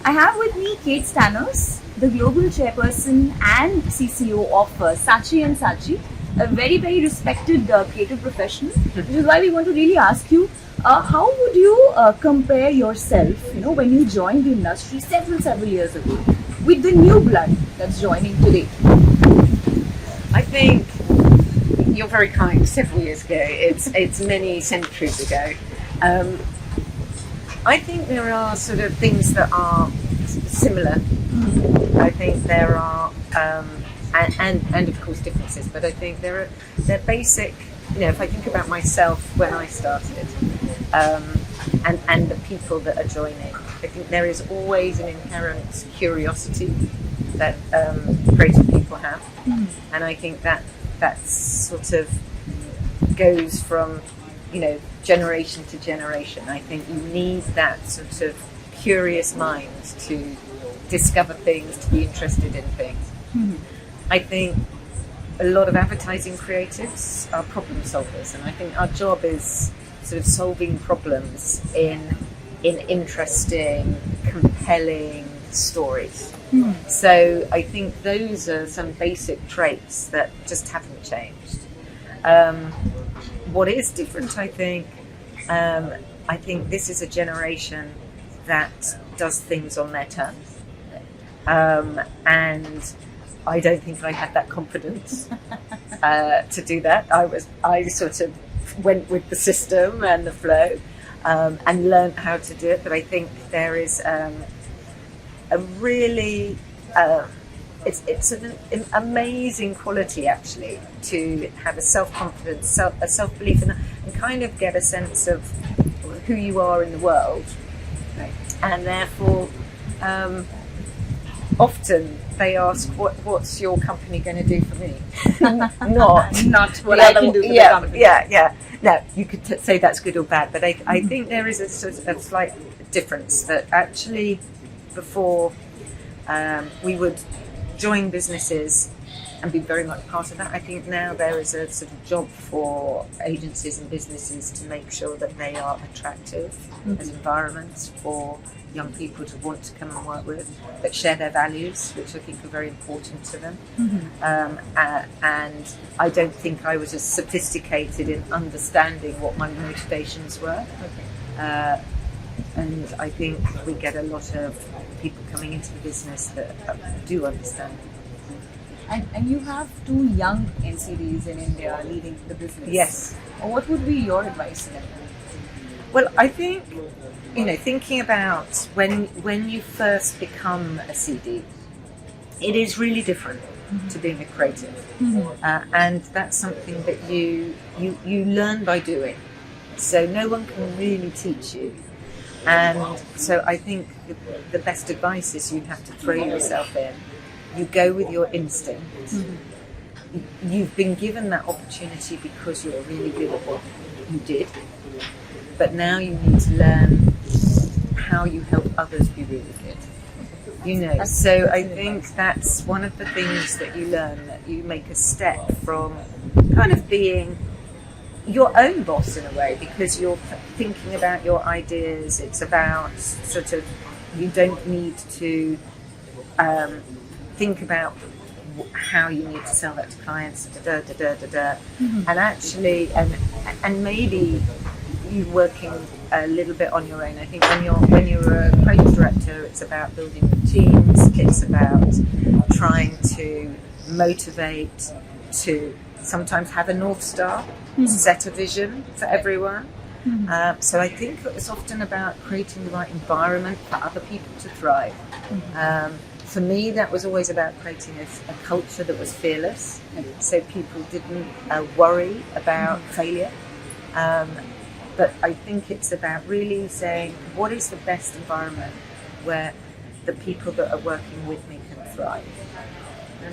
I have with me Kate Stanos, the Global Chairperson and CCO of Saatchi and Saatchi, a very, very respected creative professional, which is why we want to really ask you, how would you compare yourself, when you joined the industry several years ago, with the new blood that's joining today? I think you're very kind. Several years ago, it's many centuries ago. I think there are sort of things that are similar. I think there are, and of course differences. But I think they're basic. If I think about myself when I started, and the people that are joining, I think there is always an inherent curiosity that creative people have, and I think that sort of goes from generation to generation. I think you need that sort of curious mind to discover things, to be interested in things. I think a lot of advertising creatives are problem solvers, and I think our job is sort of solving problems in interesting, compelling stories. So I think those are some basic traits that just haven't changed. What is different, I think this is a generation that does things on their terms, and I don't think I had that confidence to do that. I sort of went with the system and the flow, and learned how to do it. But I think there is a really it's an amazing quality actually to have a self-confidence, a self-belief, and kind of get a sense of who you are in the world. Right. And therefore, often they ask, "What's your company going to do for me?" not what I can do for the company. Yeah. No, you could say that's good or bad, but I think there is a slight difference that actually before we would join businesses and be very much part of that. I think now there is a sort of job for agencies and businesses to make sure that they are attractive as environments for young people to want to come and work with, that share their values, which I think are very important to them. And I don't think I was as sophisticated in understanding what my motivations were. And I think we get a lot of people coming into the business that do understand. And you have two young NCDs in India leading the business. Yes. What would be your advice to them? Well, I think, thinking about when you first become a CD, it is really different to being a creative. And that's something that you learn by doing. So no one can really teach you. And so I think the best advice is you have to throw yourself in. You go with your instinct. You've been given that opportunity because you're really good at what you did. But now you need to learn how you help others be really good. So I think that's one of the things that you learn, that you make a step from kind of being your own boss in a way, because you're thinking about your ideas. It's about sort of, you don't need to think about how you need to sell that to clients, and actually, and maybe you working a little bit on your own. I think when you're a creative director, it's about building teams. It's about trying to motivate, to sometimes have a North Star, set a vision for everyone. So I think it's often about creating the right environment for other people to thrive. For me, that was always about creating a culture that was fearless, so people didn't worry about failure. But I think it's about really saying, what is the best environment where the people that are working with me can thrive?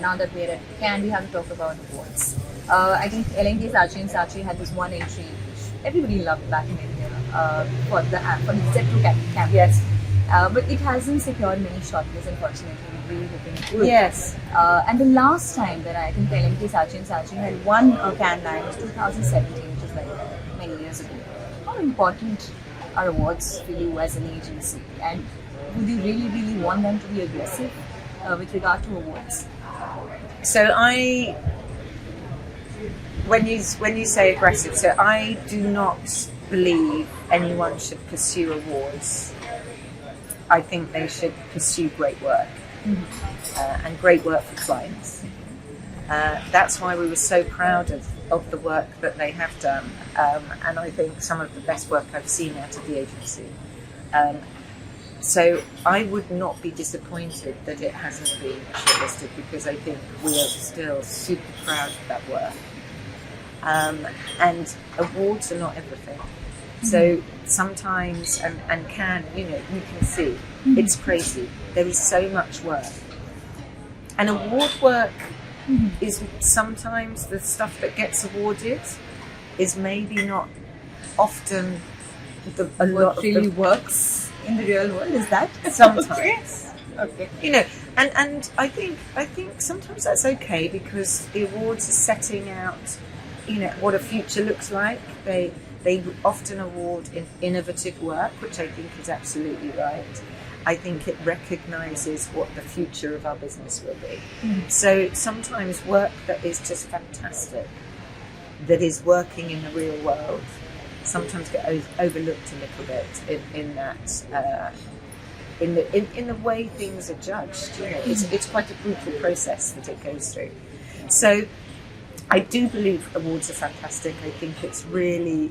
Now that we're at Cannes, we have to talk about awards. I think L&T Saatchi and Saatchi had this one entry which everybody loved back in India for the Z2 campaign. Yes. But it hasn't secured many shortlists, unfortunately. We're really hoping it would. Yes. And the last time that I think L&T Saatchi and Saatchi had won a Cannes Lion was 2017, which is like many years ago. How important are awards for you as an agency? And would you really want them to be aggressive with regard to awards? So when you say aggressive, so I do not believe anyone should pursue awards. I think they should pursue great work and great work for clients. That's why we were so proud of the work that they have done, and I think some of the best work I've seen out of the agency. So I would not be disappointed that it hasn't been shortlisted, because I think we are still super proud of that work. And awards are not everything. So sometimes, and can, you can see, it's crazy. There is so much work. And award work is sometimes the stuff that gets awarded is maybe not often a lot What really of the, works in the real world, is that? sometimes. Okay. And I think sometimes that's okay, because the awards are setting out, what a future looks like. They often award innovative work, which I think is absolutely right. I think it recognises what the future of our business will be. So sometimes work that is just fantastic, that is working in the real world, sometimes get overlooked a little bit in that. In the way things are judged, it's quite a brutal process that it goes through. So I do believe awards are fantastic. I think it's really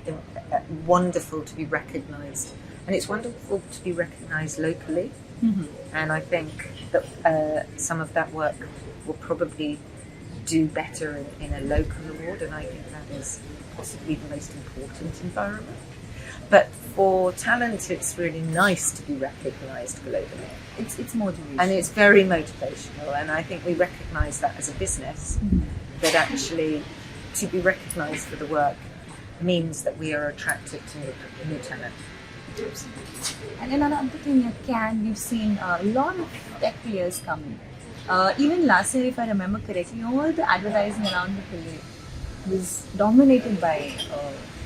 wonderful to be recognised, and it's wonderful to be recognised locally. And I think that some of that work will probably do better in a local award, and I think that is possibly the most important environment. But for talent, it's really nice to be recognised globally. It's motivational. And it's very motivational, and I think we recognise that as a business, that actually to be recognised for the work means that we are attractive to new talent. And another thing we've seen a lot of tech players coming. Even last year, if I remember correctly, all the advertising around the play was dominated by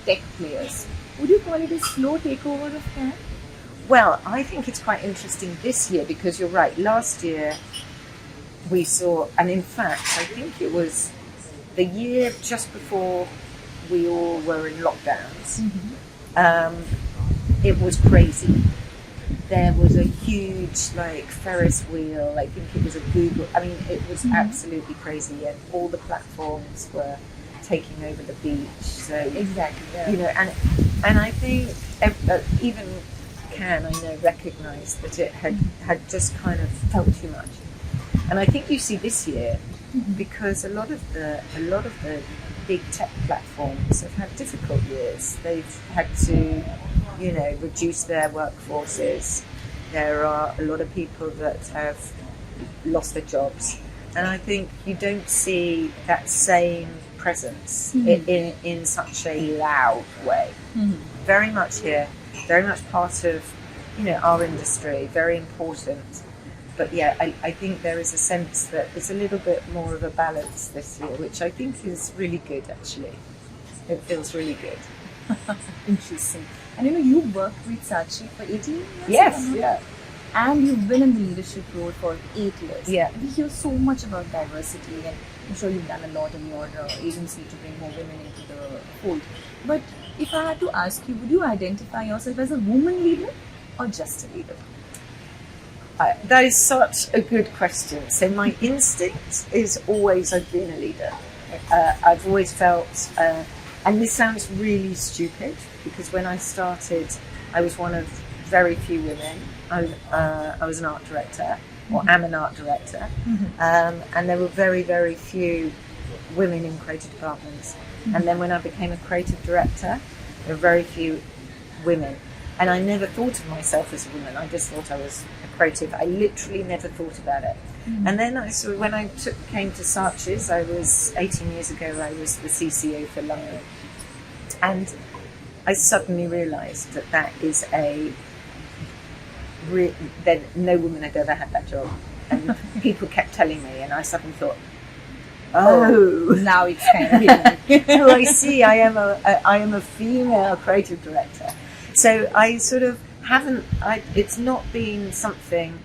tech players. Would you call it a slow takeover of Cannes? Well, I think it's quite interesting this year, because you're right, last year we saw, and in fact I think it was the year just before we all were in lockdowns, it was crazy. There was a huge Ferris wheel, I think it was a Google, it was absolutely crazy, and all the platforms were taking over the beach. So exactly, yeah. And I think even Cannes, I know, recognised that it had just kind of felt too much. And I think you see this year, because a lot of the big tech platforms have had difficult years. They've had to, reduce their workforces. There are a lot of people that have lost their jobs, and I think you don't see that same presence in such a loud way. Very much here, very much part of our industry, very important. But yeah, I think there is a sense that it's a little bit more of a balance this year, which I think is really good, actually. It feels really good. Interesting. And you worked with Saatchi for 18 years? Yes, yeah. And you've been in the leadership role for 8 years. Yeah. We hear so much about diversity, and I'm sure you've done a lot in your agency to bring more women into the fold. But if I had to ask you, would you identify yourself as a woman leader or just a leader? That is such a good question. So my instinct is always I've been a leader. I've always felt, and this sounds really stupid, because when I started, I was one of very few women. I was an art director, or am an art director, and there were very, very few women in creative departments. And then when I became a creative director, there were very few women. And I never thought of myself as a woman. I just thought I was a creative. I literally never thought about it. And then when I came to Saatchi's, I was 18 years ago, I was the CCO for London. And I suddenly realised that is then no woman had ever had that job. And people kept telling me, and I suddenly thought, oh, now it's kind of oh, I see. I am a female creative director. So I sort of haven't. It's not been something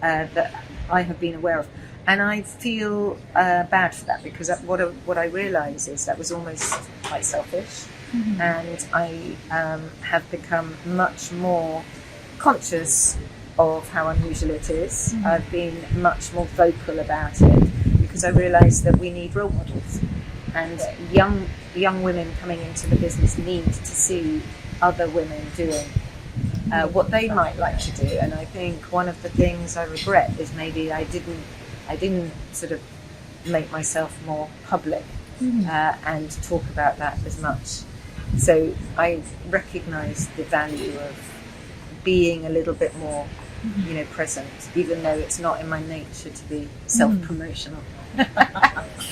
that I have been aware of. And I feel bad for that, because what I realise is that was almost quite selfish. And I have become much more conscious of how unusual it is. I've been much more vocal about it, because I realise that we need role models, and young women coming into the business need to see other women doing what they might like to do. And I think one of the things I regret is maybe I didn't sort of make myself more public and talk about that as much. So I recognise the value of being a little bit more, present, even though it's not in my nature to be self-promotional.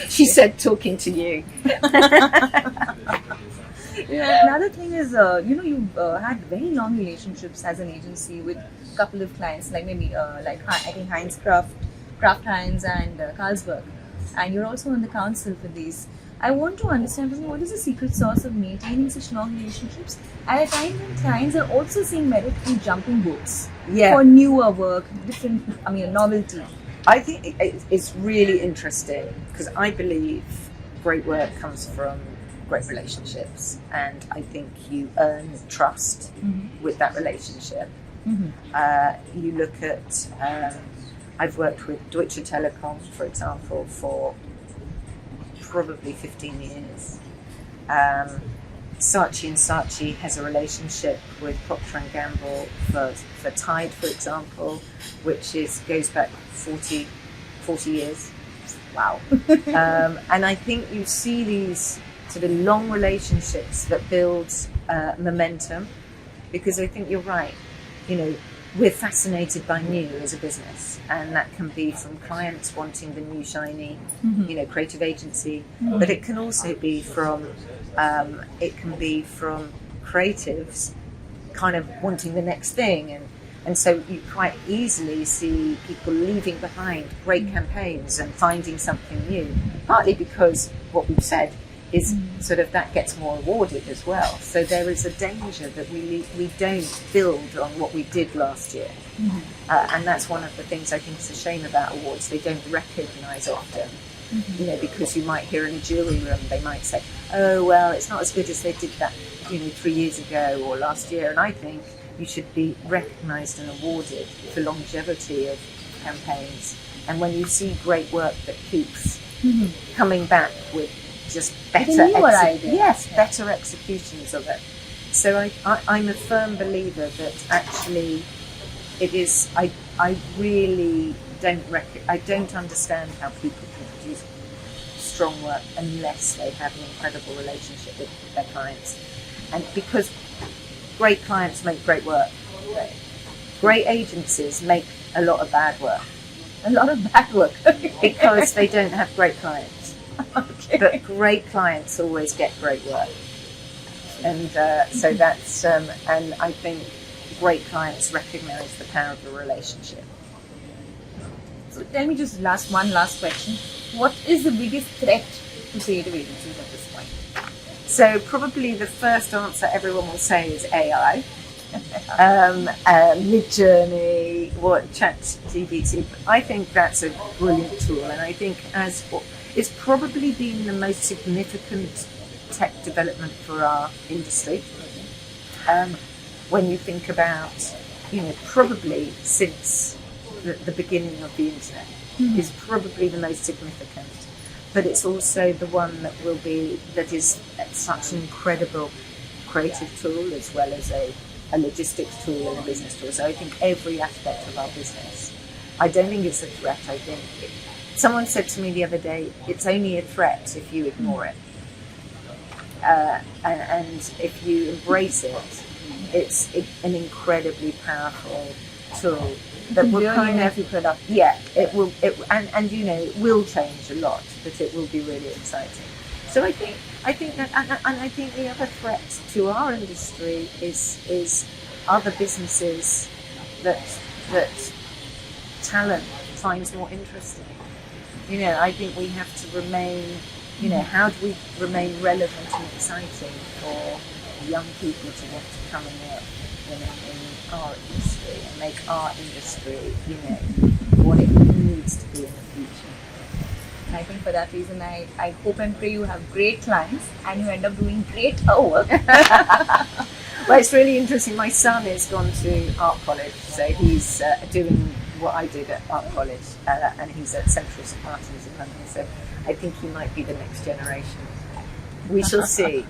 She said, talking to you. Another thing is, you've had very long relationships as an agency with a couple of clients, like maybe I think Heinz Kraft Heinz and Carlsberg, and you're also on the council for these. I want to understand from you, what is the secret sauce of maintaining such long relationships at a time when clients are also seeing merit in jumping boats for newer work, novelty? I think it's really interesting, because I believe great work comes from great relationships, and I think you earn trust with that relationship. You look at, I've worked with Deutsche Telekom, for example, for probably 15 years. Saatchi has a relationship with Procter & Gamble for Tide, for example, which goes back 40 years. Wow. And I think you see these sort of long relationships that build momentum, because I think you're right. We're fascinated by new as a business, and that can be from clients wanting the new shiny, creative agency, but it can also be from creatives kind of wanting the next thing, and so you quite easily see people leaving behind great campaigns and finding something new, partly because what we've said is sort of that gets more awarded as well. So there is a danger that we don't build on what we did last year. And that's one of the things I think is a shame about awards. They don't recognise often, because you might hear in a jury room, they might say, oh, well, it's not as good as they did that, 3 years ago or last year. And I think you should be recognised and awarded for longevity of campaigns. And when you see great work that keeps coming back with just better better executions of it. So I'm a firm believer that actually it is. I really don't understand how people can produce strong work unless they have an incredible relationship with their clients, and because great clients make great work. Great agencies make a lot of bad work. Because they don't have great clients. Okay. But great clients always get great work, and so that's and I think great clients recognise the power of a relationship. So tell me just one last question. What is the biggest threat to creative agencies at this point? So probably the first answer everyone will say is AI. Mid-Journey, ChatGPT. I think that's a brilliant tool, and I think it's probably been the most significant tech development for our industry. When you think about, probably since the beginning of the internet, is probably the most significant. But it's also the one that is such an incredible creative tool, as well as a logistics tool and a business tool. So I think every aspect of our business, I don't think it's a threat. I think someone said to me the other day, it's only a threat if you ignore it. And if you embrace it, it's an incredibly powerful tool that will it will, it will change a lot, but it will be really exciting. So I think that, and I think the other threat to our industry is other businesses that talent finds more interesting. I think we have to remain, how do we remain relevant and exciting for young people to want to come and work in our industry and make our industry, what it needs to be in the future. And I think for that reason, I hope and pray you have great clients and you end up doing great work. Well, it's really interesting. My son has gone to art college, so he's doing what I did at art college, and he's at Central St Martin's in London. So I think he might be the next generation. We shall see.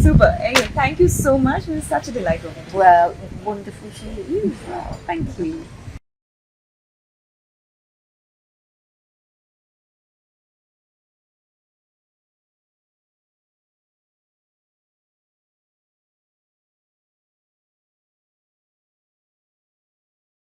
Super. Anyway, thank you so much. It was such a delight. Well, wonderful to meet you. Thank you.